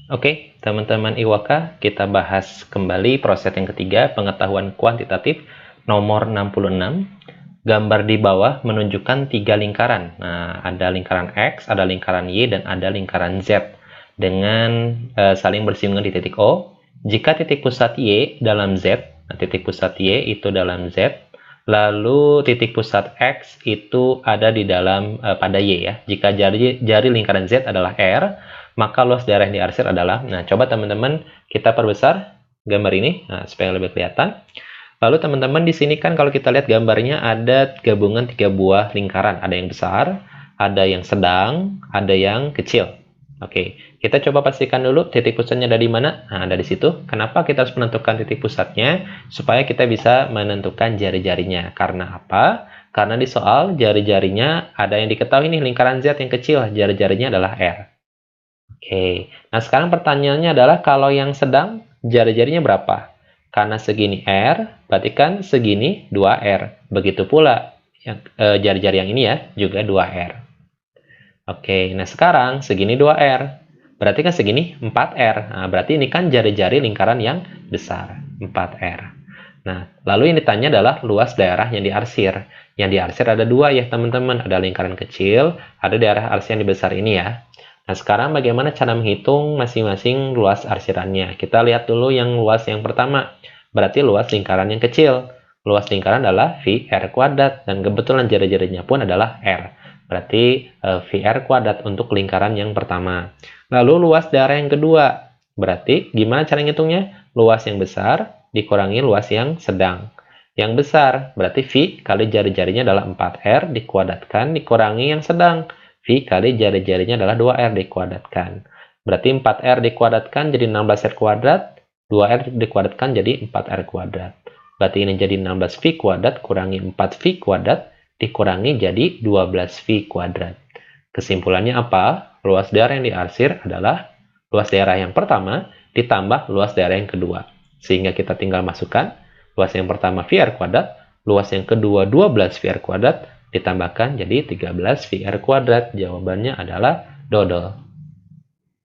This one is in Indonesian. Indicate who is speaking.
Speaker 1: Oke, teman-teman IWK, kita bahas kembali proses yang ketiga, pengetahuan kuantitatif nomor 66. Gambar di bawah menunjukkan 3 lingkaran. Nah, ada lingkaran X, ada lingkaran Y, dan ada lingkaran Z dengan saling bersinggungan di titik O. Jika titik pusat Y dalam Z, nah, titik pusat Y itu dalam Z, lalu titik pusat X itu ada di dalam pada Y ya. Jika jari lingkaran Z adalah R, maka luas daerah yang diarsir adalah, nah coba teman-teman kita perbesar gambar ini, nah, supaya lebih kelihatan. Lalu teman-teman di sini kan kalau kita lihat gambarnya ada gabungan 3 buah lingkaran, ada yang besar, ada yang sedang, ada yang kecil. Oke, kita coba pastikan dulu titik pusatnya ada di mana. Nah, ada di situ. Kenapa kita harus menentukan titik pusatnya? Supaya kita bisa menentukan jari-jarinya. Karena apa? Karena di soal jari-jarinya ada yang diketahui nih, lingkaran Z yang kecil, jari-jarinya adalah R. Oke, nah sekarang pertanyaannya adalah kalau yang sedang jari-jarinya berapa? Karena segini R, berarti kan segini 2R. Begitu pula jari-jari yang ini ya, juga 2R. Oke, nah sekarang segini 2R. Berarti kan segini 4R. Nah, berarti ini kan jari-jari lingkaran yang besar, 4R. Nah, lalu yang ditanya adalah luas daerah yang diarsir. Yang diarsir ada dua ya teman-teman, ada lingkaran kecil, ada daerah arsir yang besar ini ya. Nah, sekarang bagaimana cara menghitung masing-masing luas arsirannya? Kita lihat dulu yang luas yang pertama. Berarti luas lingkaran yang kecil. Luas lingkaran adalah VR kuadrat, dan kebetulan jari-jarinya pun adalah R. Berarti VR kuadrat untuk lingkaran yang pertama. Lalu luas daerah yang kedua. Berarti gimana cara ngitungnya? Luas yang besar dikurangi luas yang sedang. Yang besar berarti V kali jari-jarinya adalah 4R dikuadratkan dikurangi yang sedang. V kali jari-jarinya adalah 2R dikuadratkan. Berarti 4R dikuadratkan jadi 16R kuadrat, 2R dikuadratkan jadi 4R kuadrat. Berarti ini jadi 16V kuadrat kurangi 4V kuadrat dikurangi jadi 12V kuadrat. Kesimpulannya apa? Luas daerah yang diarsir adalah luas daerah yang pertama ditambah luas daerah yang kedua. Sehingga kita tinggal masukkan luas yang pertama VR kuadrat, luas yang kedua 12 VR kuadrat, ditambahkan jadi 13 VR kuadrat. Jawabannya adalah dodol.